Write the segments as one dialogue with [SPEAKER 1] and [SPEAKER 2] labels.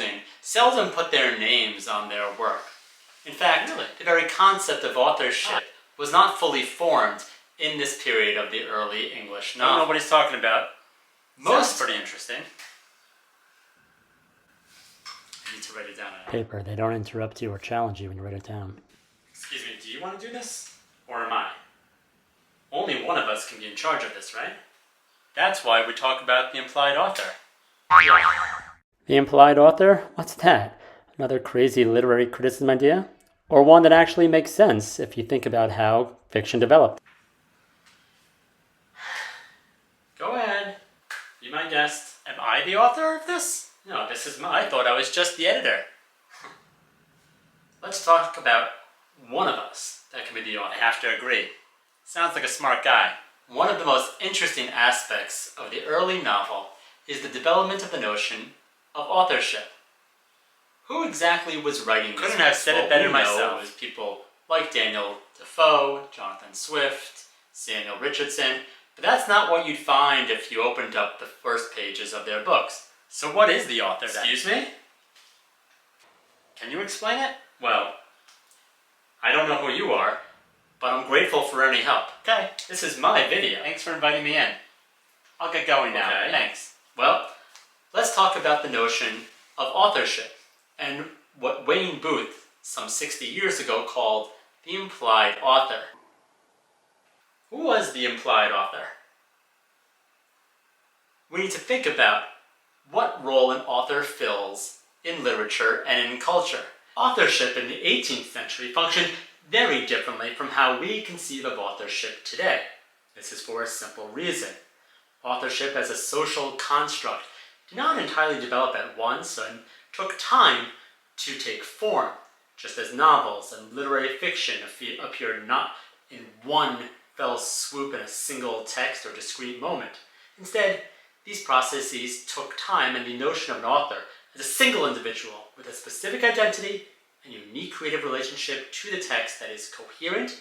[SPEAKER 1] magazine seldom put their names on their work. In fact, the very concept of authorship was not fully formed in this period of the early English novel.
[SPEAKER 2] I don't know what he's talking about. Sounds pretty interesting.
[SPEAKER 1] I need to write it down.
[SPEAKER 3] Paper, they don't interrupt you or challenge you when you write it down.
[SPEAKER 1] Excuse me, do you want to do this? Or am I? Only one of us can be in charge of this, right?
[SPEAKER 2] That's why we talk about the implied author.
[SPEAKER 3] The implied author? What's that? Another crazy literary criticism idea? Or one that actually makes sense if you think about how fiction developed?
[SPEAKER 1] Go ahead. Be my guest.
[SPEAKER 2] Am I the author of this?
[SPEAKER 1] No, this is
[SPEAKER 2] I
[SPEAKER 1] mine.
[SPEAKER 2] thought I was just the editor.
[SPEAKER 1] Let's talk about one of us that can be the
[SPEAKER 2] I
[SPEAKER 1] author.
[SPEAKER 2] have to agree. Sounds like a smart guy.
[SPEAKER 1] One of the most interesting aspects of the early novel is the development of the notion of authorship. Who exactly was writing this?
[SPEAKER 2] Couldn't have said it
[SPEAKER 1] What
[SPEAKER 2] better
[SPEAKER 1] we know
[SPEAKER 2] myself.
[SPEAKER 1] was people like Daniel Defoe, Jonathan Swift, Samuel Richardson, but that's not what you'd find if you opened up the first pages of their books.
[SPEAKER 2] So what is the author then?
[SPEAKER 1] Excuse me?
[SPEAKER 2] Can you explain it?
[SPEAKER 1] Well, I don't know who you are, but I'm grateful for any help.
[SPEAKER 2] Okay.
[SPEAKER 1] This is my video.
[SPEAKER 2] Thanks for inviting me in. I'll get going now.
[SPEAKER 1] Okay.
[SPEAKER 2] Thanks.
[SPEAKER 1] Well, let's talk about the notion of authorship and what Wayne Booth, some 60 years ago, called the implied author. Who was the implied author? We need to think about what role an author fills in literature and in culture. Authorship in the 18th century functioned very differently from how we conceive of authorship today. This is for a simple reason. Authorship as a social construct did not entirely develop at once and took time to take form, just as novels and literary fiction appeared not in one fell swoop in a single text or discrete moment. Instead, these processes took time, and the notion of an author as a single individual with a specific identity and unique creative relationship to the text that is coherent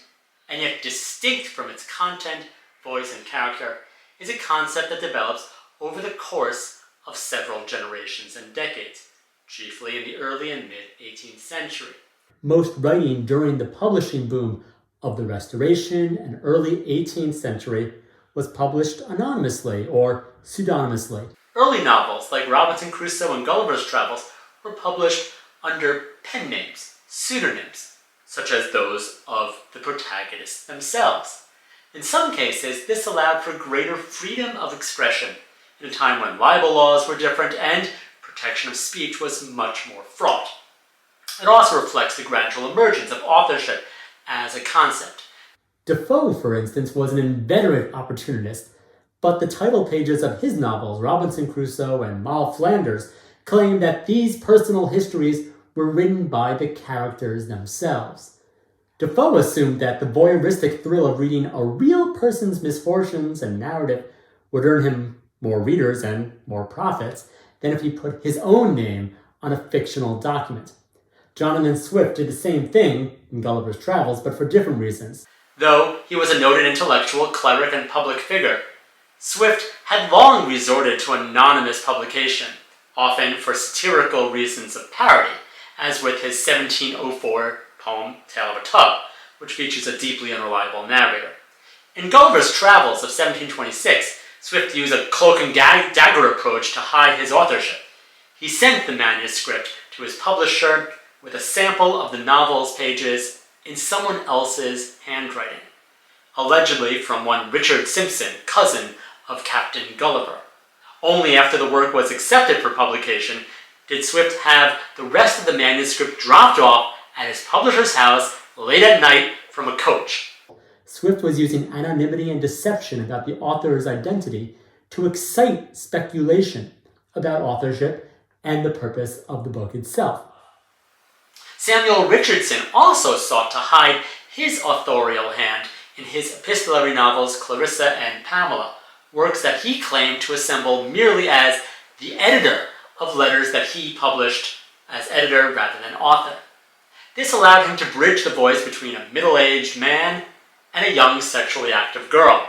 [SPEAKER 1] and yet distinct from its content, voice, and character is a concept that develops over the course of several generations and decades, chiefly in the early and mid-18th century. Most writing during the publishing boom of the Restoration and early 18th century was published anonymously or pseudonymously. Early novels like Robinson Crusoe and Gulliver's Travels were published under pen names, pseudonyms, such as those of the protagonists themselves. In some cases, this allowed for greater freedom of expression in a time when libel laws were different and protection of speech was much more fraught. It also reflects the gradual emergence of authorship as a concept. Defoe, for instance, was an inveterate opportunist, but the title pages of his novels, Robinson Crusoe and Moll Flanders, claim that these personal histories were written by the characters themselves. Defoe assumed that the voyeuristic thrill of reading a real person's misfortunes and narrative would earn him more readers and more profits than if he put his own name on a fictional document. Jonathan Swift did the same thing in Gulliver's Travels, but for different reasons. Though he was a noted intellectual, cleric, and public figure, Swift had long resorted to anonymous publication, often for satirical reasons of parody, as with his 1704 poem Tale of a Tub, which features a deeply unreliable narrator. In Gulliver's Travels of 1726, Swift used a cloak and dagger approach to hide his authorship. He sent the manuscript to his publisher with a sample of the novel's pages in someone else's handwriting, allegedly from one Richard Simpson, cousin of Captain Gulliver. Only after the work was accepted for publication did Swift have the rest of the manuscript dropped off at his publisher's house late at night from a coach. Swift was using anonymity and deception about the author's identity to excite speculation about authorship and the purpose of the book itself. Samuel Richardson also sought to hide his authorial hand in his epistolary novels Clarissa and Pamela, works that he claimed to assemble merely as the editor of letters that he published as editor rather than author. This allowed him to bridge the voice between a middle-aged man and a young sexually active girl.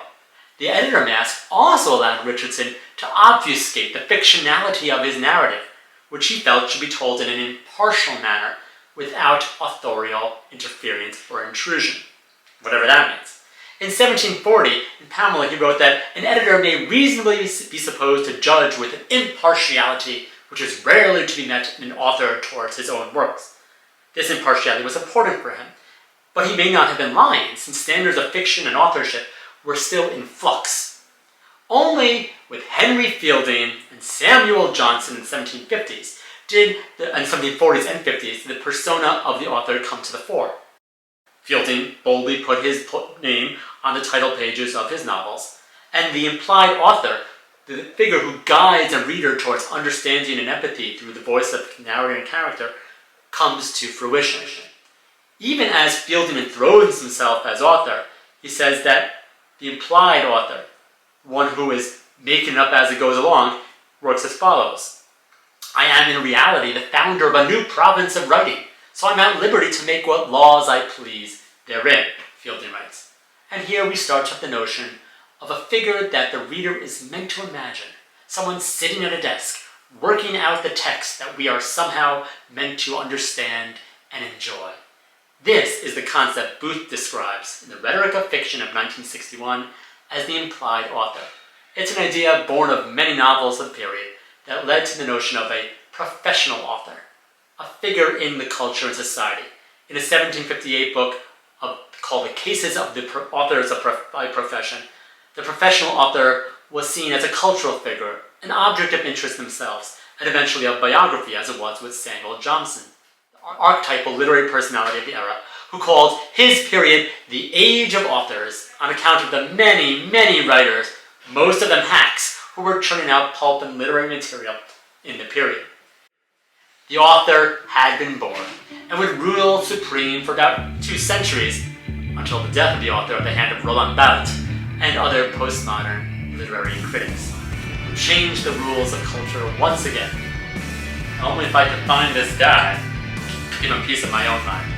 [SPEAKER 1] The editor mask also allowed Richardson to obfuscate the fictionality of his narrative, which he felt should be told in an impartial manner without authorial interference or intrusion, whatever that means. In 1740, in Pamela, he wrote that an editor may reasonably be supposed to judge with an impartiality which is rarely to be met in an author towards his own works. This impartiality was important for him, but he may not have been lying, since standards of fiction and authorship were still in flux. Only with Henry Fielding and Samuel Johnson in the 1750s and 1740s and 50s did the persona of the author come to the fore. Fielding boldly put his name on the title pages of his novels, and the implied author, the figure who guides a reader towards understanding and empathy through the voice of narrator and character, comes to fruition. Even as Fielding enthrones himself as author, he says that the implied author, one who is making it up as it goes along, works as follows. I am in reality the founder of a new province of writing, so I'm at liberty to make what laws I please therein, Fielding writes. And here we start with the notion of a figure that the reader is meant to imagine, someone sitting at a desk, working out the text that we are somehow meant to understand and enjoy. This is the concept Booth describes in The Rhetoric of Fiction of 1961 as the implied author. It's an idea born of many novels of the period that led to the notion of a professional author, a figure in the culture and society. In a 1758 book called The Cases of the Authors by Profession, the professional author was seen as a cultural figure, an object of interest themselves, and eventually of biography, as it was with Samuel Johnson, the archetypal literary personality of the era, who called his period the Age of Authors on account of the many, many writers, most of them hacks, who were churning out pulp and literary material in the period. The author had been born and would rule supreme for about 2 centuries, until the death of the author at the hand of Roland Barthes and other postmodern literary critics, who changed the rules of culture once again. Only if I could find this guy to give him peace of my own mind.